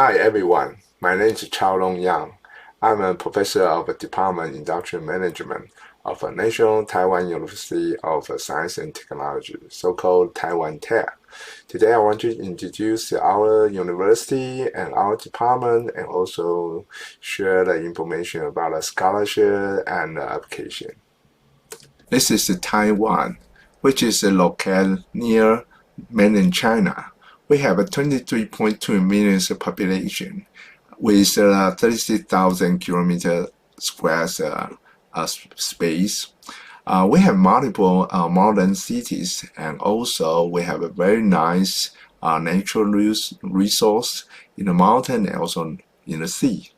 Hi everyone, my name is Chao Long Yang. I'm a professor of the Department of Industrial Management of the National Taiwan University of Science and Technology, so-called Taiwan Tech. Today I want to introduce our university and our department and also share the information about the scholarship and the application. This is Taiwan, which is located near mainland China. We have a 23.2 million population with 36,000 kilometer square space. We have multiple modern cities, and also we have a very nice natural resource in the mountain and also in the sea.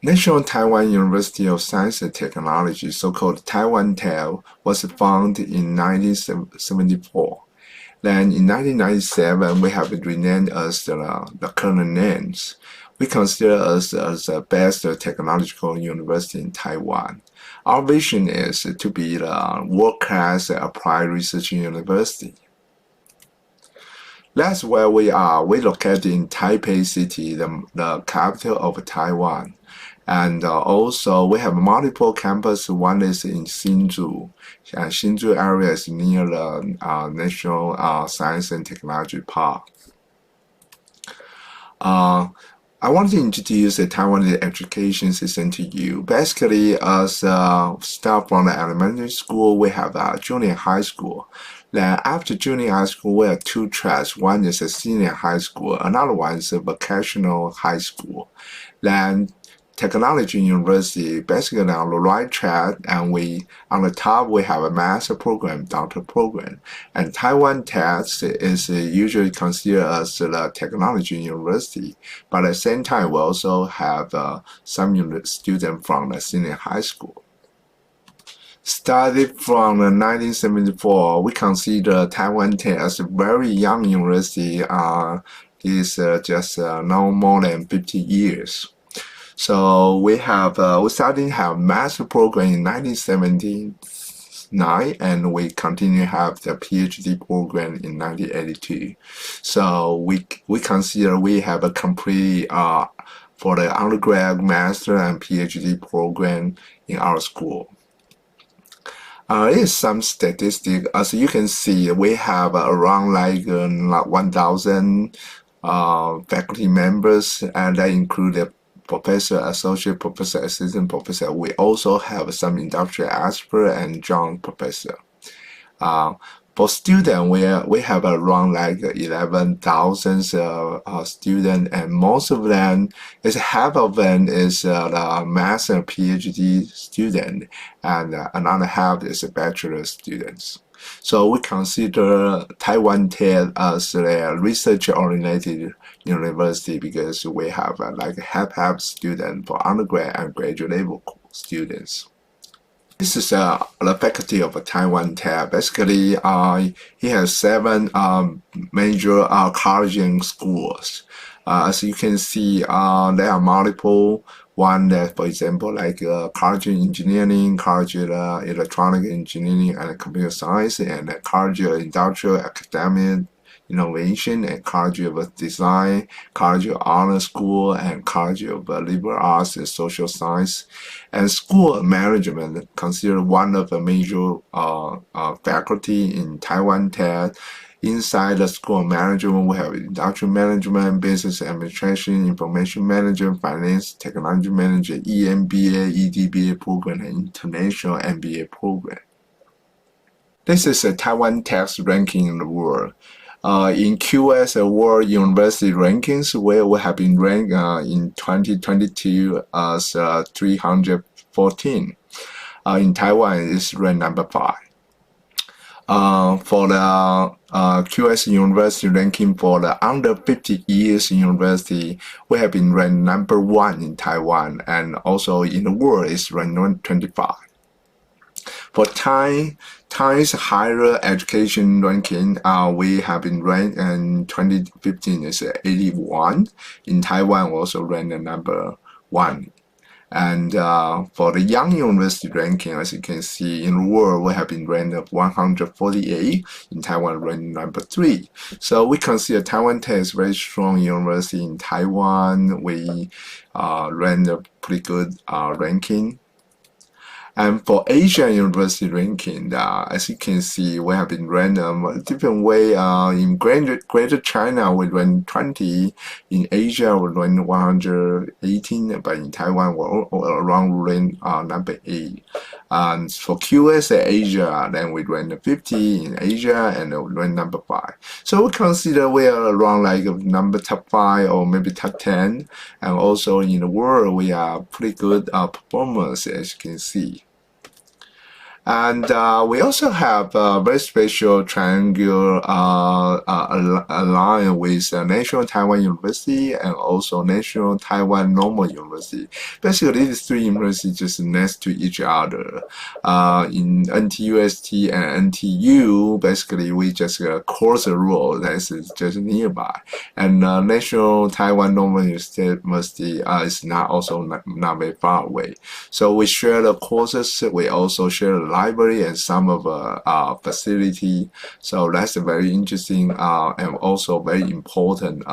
National Taiwan University of Science and Technology, so-called Taiwan Tech, was founded in 1974. Then in 1997, we have it renamed as the current names. We consider us as the best technological university in Taiwan. Our vision is to be the world-class applied research university. That's where we are. We're located in Taipei City, the capital of Taiwan. And also, we have multiple campuses. One is in Hsinchu. Hsinchu area is near the National Science and Technology Park. I want to introduce the Taiwan education system to you. Basically, as start from the elementary school, we have a junior high school. Then after junior high school, we have two tracks. One is a senior high school. Another one is a vocational high school. Then Technology University, basically on the right track, and on the top we have a master program, doctor program, and Taiwan Tech is usually considered as the technology university, but at the same time we also have some students from the senior high school. Started from 1974, we consider Taiwan Tech as a very young university. It's just no more than 50 years. So we started to have master program in 1979, and we continue to have the PhD program in 1982. So we consider we have a complete for the undergrad, master, and PhD program in our school. Here's some statistics. As you can see, we have around like 1,000 faculty members, and that include professor, associate professor, assistant professor. We also have some industrial expert and joint professor. For students, we have around like 11,000 students, and most of them half of them is the master and PhD student, and another half is bachelor students. So we consider Taiwan Tech as a research-oriented university because we have like half students for undergrad and graduate level students. This is the faculty of Taiwan Tech. Basically, he has 7 major college and schools. As you can see, there are multiple. One that, for example, like college of engineering, college of electronic engineering and computer science, and college of industrial academic innovation, and college of design, college of honor school, and college of liberal arts and social science. And school of management considered one of the major faculty in Taiwan Tech. Inside the school of management, we have industrial management, business administration, information management, finance, technology management, EMBA, EDBA program, and international MBA program. This is a Taiwan Tech's ranking in the world. In QS World University Rankings, where we have been ranked in 2022 as 314. In Taiwan, it's ranked number 5. For the QS University ranking for the under 50 years university, we have been ranked number 1 in Taiwan, and also in the world is ranked 25. For Times Higher Education ranking, we have been ranked in 2015 is 81. In Taiwan, also ranked number 1. And for the young university ranking, as you can see in the world, we have been ranked at 148. In Taiwan, ranked number 3. So we consider Taiwan Tech is very strong university in Taiwan. We ranked a pretty good ranking. And for Asian university ranking, as you can see, we have been ranked a different way. In Greater China, we ranked 20. In Asia, we ranked 118. But in Taiwan, we're around ranked number 8. And for QS Asia, then we ranked 50 in Asia, and we ranked number 5. So we consider we are around like number top 5 or maybe top 10. And also in the world, we are pretty good performers, as you can see. And we also have a very special triangular alliance with National Taiwan University and also National Taiwan Normal University. Basically, these 3 universities just next to each other. In NTUST and NTU, basically, we just cross the road that is just nearby. And National Taiwan Normal University is not very far away. So we share the courses. We also share the library and some of the facility. So that's a very interesting and also very important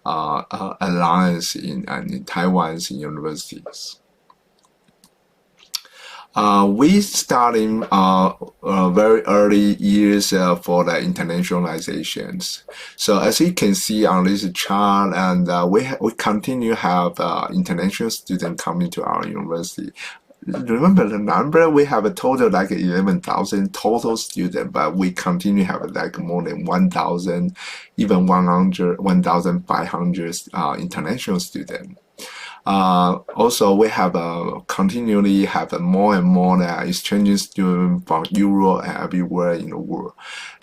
alliance in Taiwan's universities. We starting very early years for the internationalizations. So as you can see on this chart, and we continue have international students coming to our university. Remember the number, we have a total like 11,000 total students, but we continue have like more than 1,000, even 1,500 international students. Also, we have continually have more and more exchanging students from Europe and everywhere in the world.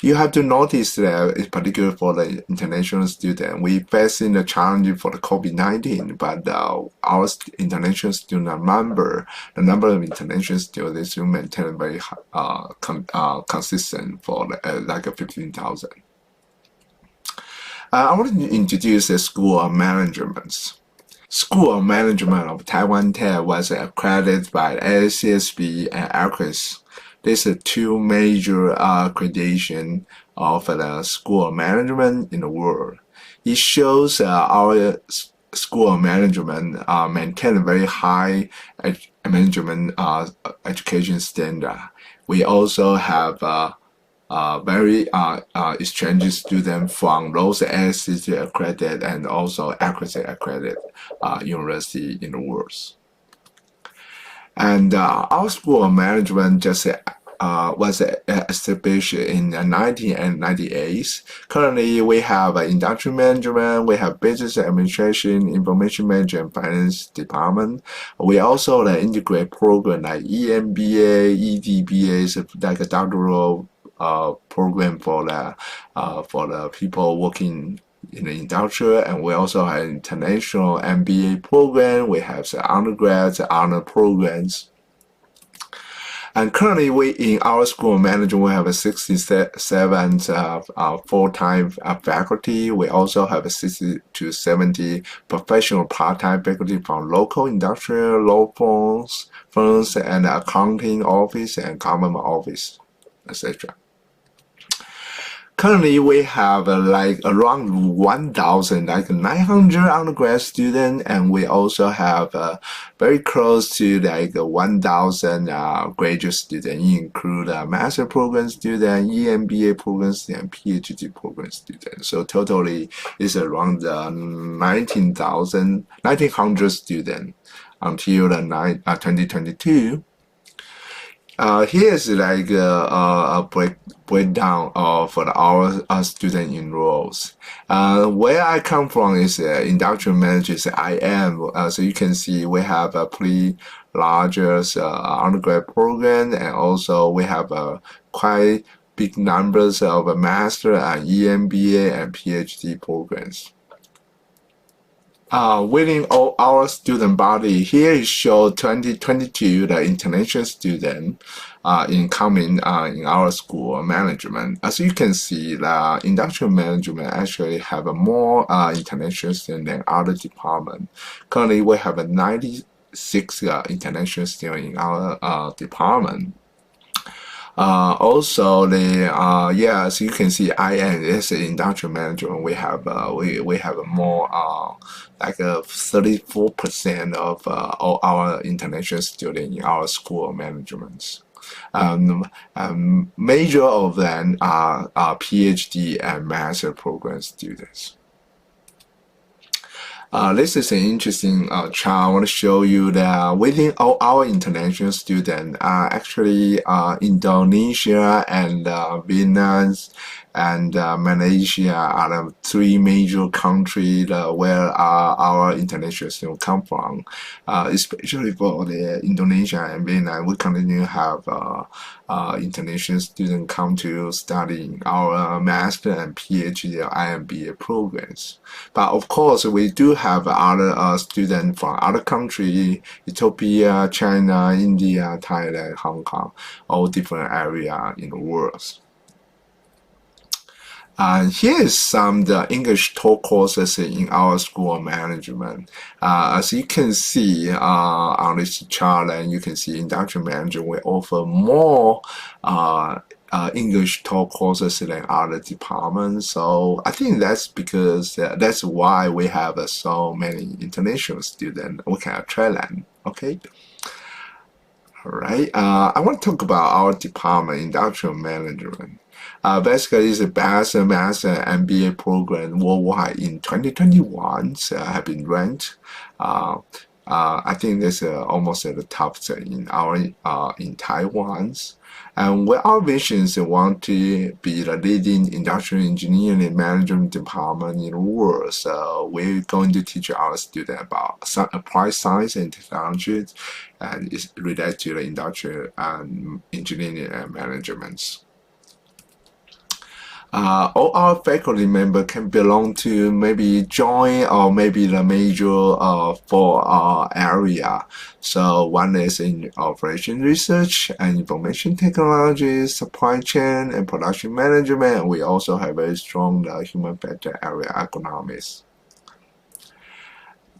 You have to notice that, in particular for the international student, we facing the challenge for the COVID-19, but our international student number, the number of international students, will maintain very consistent for like 15,000. I want to introduce the School of Management. School of Management of Taiwan Tech was accredited by ACSB and ACRIS. These are 2 major accreditation of the School of Management in the world. It shows our School of Management maintain a very high management education standard. We also have very exchange students from those ACC accredited and also ACRIS accredited university in the world. And our School of Management just was established in 1998. Currently, we have industrial management, we have business administration, information management, and finance department. We also integrate program like EMBA, EDBA, like a doctoral program for the people working in the industrial, and we also have international MBA program. We have the undergrads, honor programs. And currently, we in our School of Management, we have 67 full-time faculty. We also have 60 to 70 professional part-time faculty from local industrial, law firms, and accounting office and government office, etc. Currently, we have like around 1,000, like 900 undergrad students, and we also have very close to like 1,000 graduate students, include master program student, EMBA program student, PhD program students. So totally, it's around 1,900 students until 2022. Here's like a breakdown of our student enrolls. Where I come from is industrial managers. I am so you can see we have a pretty large undergrad program, and also we have quite big numbers of master and EMBA and PhD programs. Within all our student body, here is show 2022 the international student incoming in our School of Management. As you can see, the industrial management actually have a more international student than other department. Currently, we have a 96 6 international students in our department. Also, as you can see, IN is industrial management. We have more like 34% of all our international students in our school of management. Major of them are PhD and master program students. This is an interesting chart. I want to show you that within all our international students, actually Indonesia and Vietnam and Malaysia are the 3 major countries where our international students come from. Especially for the Indonesia and Vietnam, we continue to have international students come to study our master and PhD or IMBA programs. But of course, we do have other students from other countries, Ethiopia, China, India, Thailand, Hong Kong, all different areas in the world. Here is some the English talk courses in our school of management. As you can see on this chart, and you can see industrial management, we offer more English talk courses than other departments. So I think that's because that's why we have so many international students. We can attract them. Okay. All right. I want to talk about our department, industrial management. Basically, it's a bachelor, master, and MBA program worldwide in 2021 have been ranked. I think that's almost at the top in Taiwan. And our vision is want to be the leading industrial engineering and management department in the world. So we're going to teach our students about some applied science and technology, and it's related to the industrial and engineering and management. All our faculty members can belong to maybe joint or maybe the major for our area. So one is in operation research and information technology, supply chain and production management. We also have very strong human factor area economics.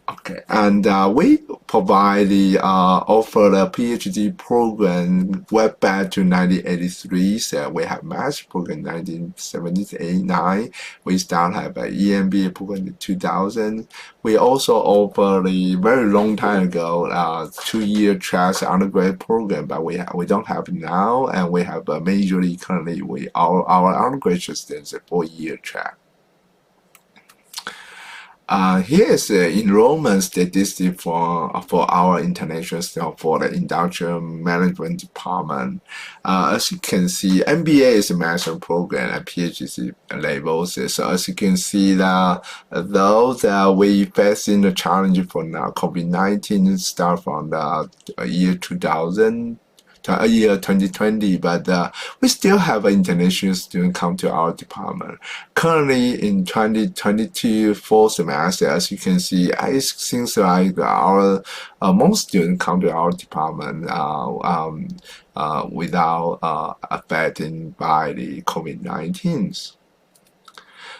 Okay, and we provide offer the PhD program went back to 1983. So we have master program 1978-9. We start have an EMBA program in 2000. We also offer the very long time ago 2-year track undergrad program, but we don't have it now, and we have majorly currently our undergraduate students a 4-year track. Here is the enrollment statistic for our international staff for the industrial management department. As you can see, MBA is a master program and PhD levels. So as you can see, those we facing the challenge for now COVID-19 start from the year 2000. Year 2020, but we still have an international student come to our department. Currently in 2022 fall semester, as you can see, it seems like our most students come to our department without affected by the COVID-19.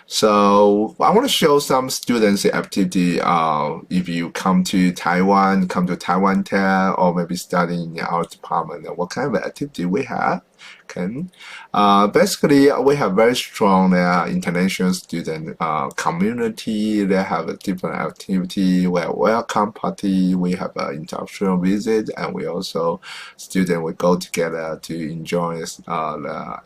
So I want to show some students activity. If you come to Taiwan Tech, or maybe study in our department, what kind of activity we have. Okay. Basically, we have very strong international student community. They have a different activity. We have welcome party. We have an industrial visit, and we also students will go together to enjoy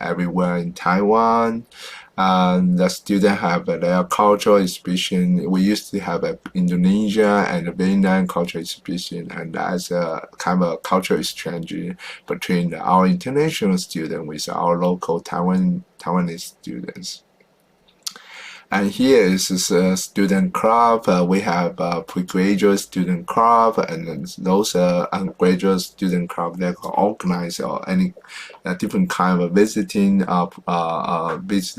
everywhere in Taiwan. And the students have their cultural exhibition. We used to have Indonesia and Vietnam cultural exhibition, and that's a kind of a cultural exchange between our international students with our local Taiwanese students. And here is a student club. We have pre-graduate student club, and those undergraduate student club that can organize any different kind of visiting activities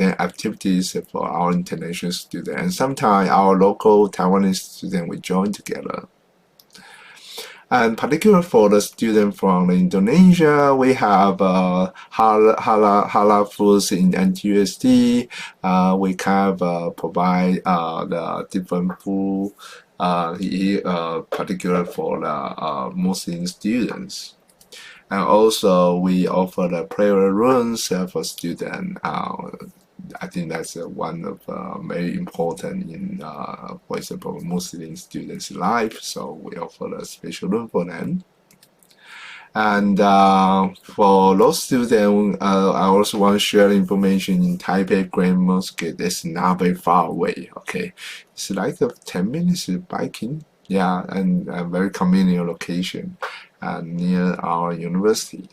for our international students. And sometimes our local Taiwanese students will join together. And particularly for the student from Indonesia, we have halal foods in NTUSD. We kind of provide the different food, particular for the Muslim students. And also we offer the prayer rooms for students. I think that's one of very important in, for example, Muslim students' life. So we offer a special room for them. And for those students, I also want to share information in Taipei Grand Mosque. That's not very far away. Okay, it's like 10 minutes biking. Yeah, and a very convenient location near our university.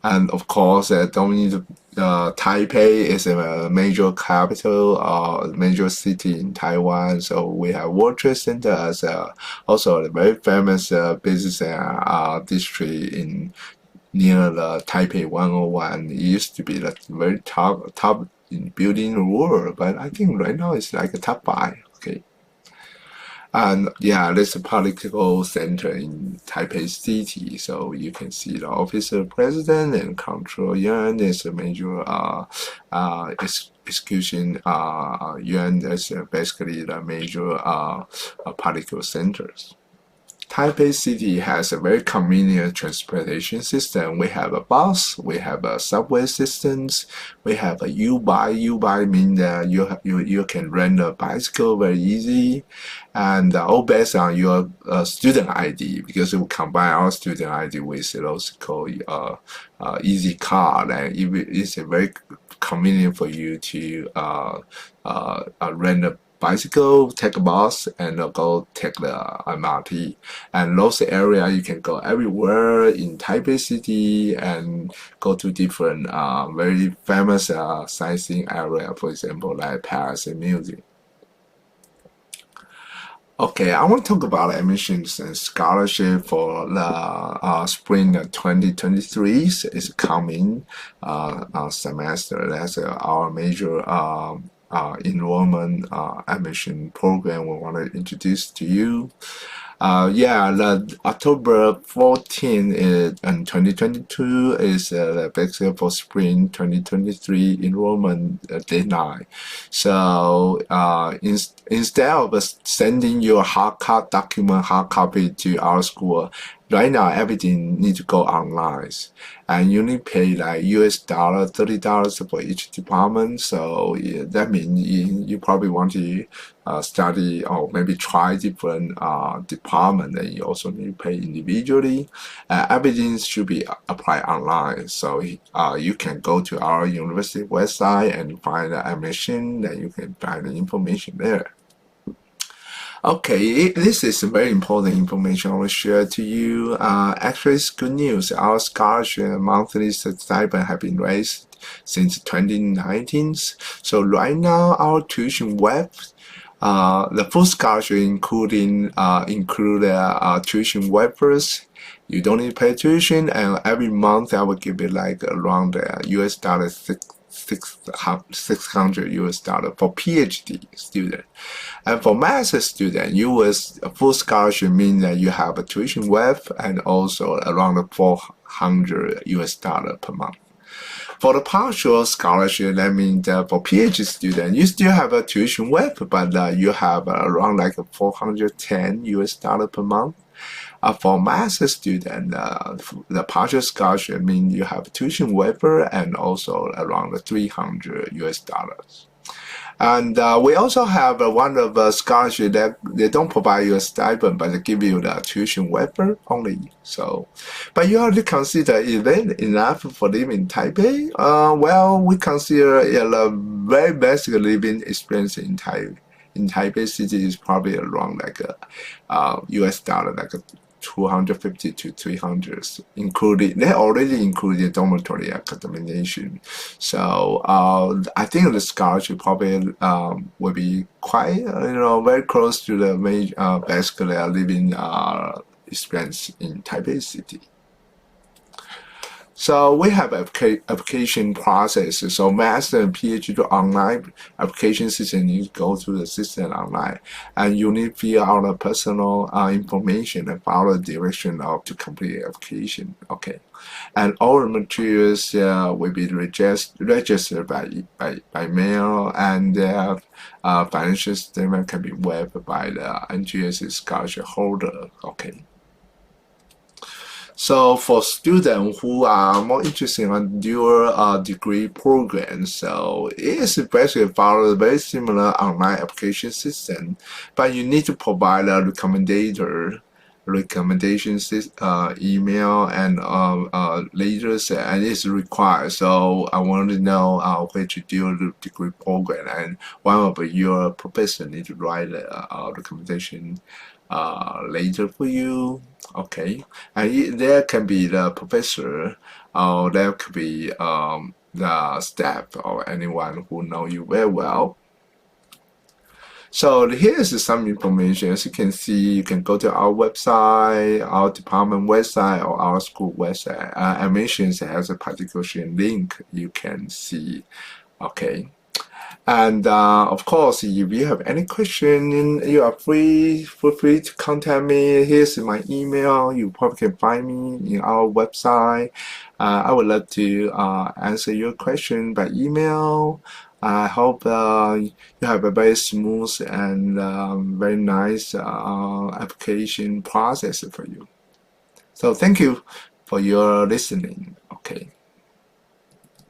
And of course, don't need Taipei is a major capital, major city in Taiwan. So we have World Trade Center as also a very famous business district in near the Taipei 101. It used to be the very top in building the world, but I think right now it's like a top 5. Okay. And yeah, there's a political center in Taipei City, so you can see the office of president and control yuan. There's a major execution yuan. That's basically the major political centers. Taipei City has a very convenient transportation system. We have a bus, we have a subway systems, we have a U-Bike. U-Bike means that you can rent a bicycle very easy, and all based on your student ID, because we combine our student ID with those called easy card, and it's a very convenient for you to rent a bicycle, take a bus, and go take the MRT. And those area you can go everywhere in Taipei City and go to different very famous sightseeing area, for example, like Paris Museum. Okay, I want to talk about admissions and scholarship for the spring 2023 is coming semester. That's our major enrollment admission program we want to introduce to you. Yeah, the October 14th and 2022 is basically for spring 2023 enrollment deadline. So instead of sending your hard copy to our school, right now everything needs to go online, and you need to pay like $30 for each department. So yeah, that means you probably want to study or maybe try different department, and you also need to pay individually. Everything should be applied online, so you can go to our university website and find the admission, and you can find the information there. Okay, this is very important information I will share to you. Actually, it's good news. Our scholarship monthly stipend have been raised since 2019. So right now, our tuition web, the full scholarship include tuition waivers. You don't need to pay tuition, and every month I will give it like around US dollar $600 for PhD student. And for master's student, full scholarship means that you have a tuition waiver and also around $400 per month. For the partial scholarship, that means that for PhD student, you still have a tuition waiver, but you have around like $410 per month. For master student, the partial scholarship means you have tuition waiver and also around $300. And we also have one of the scholarship that they don't provide you a stipend, but they give you the tuition waiver only. So, but you have to consider, is that enough for living in Taipei? Well, we consider a very basic living experience in Taipei City is probably around like US dollar, like 250 to 300, including they already included dormitory accommodation. So I think the scholarship probably will be quite very close to the major basically living experience in Taipei City. So we have application process. So master and PhD online application system, you go through the system online, and you need to fill out the personal information and follow the direction of to complete the application. Okay, and all the materials will be registered by mail, and financial statement can be waived by the NGS scholarship holder. Okay. So for students who are more interested in dual degree programs, so it is basically follow a very similar online application system, but you need to provide a recommendations email and letters, and it's required. So I want to know which dual degree program, and one of your professor need to write a recommendation later for you. Okay, and there can be the professor, or there could be the staff or anyone who know you very well. So here's some information. As you can see, you can go to our website, our department website, or our school website. Admissions has a particular link you can see. Okay. And of course, if you have any question, you are feel free to contact me. Here's my email. You probably can find me in our website. I would love to answer your question by email. I hope you have a very smooth and very nice application process for you. So thank you for your listening.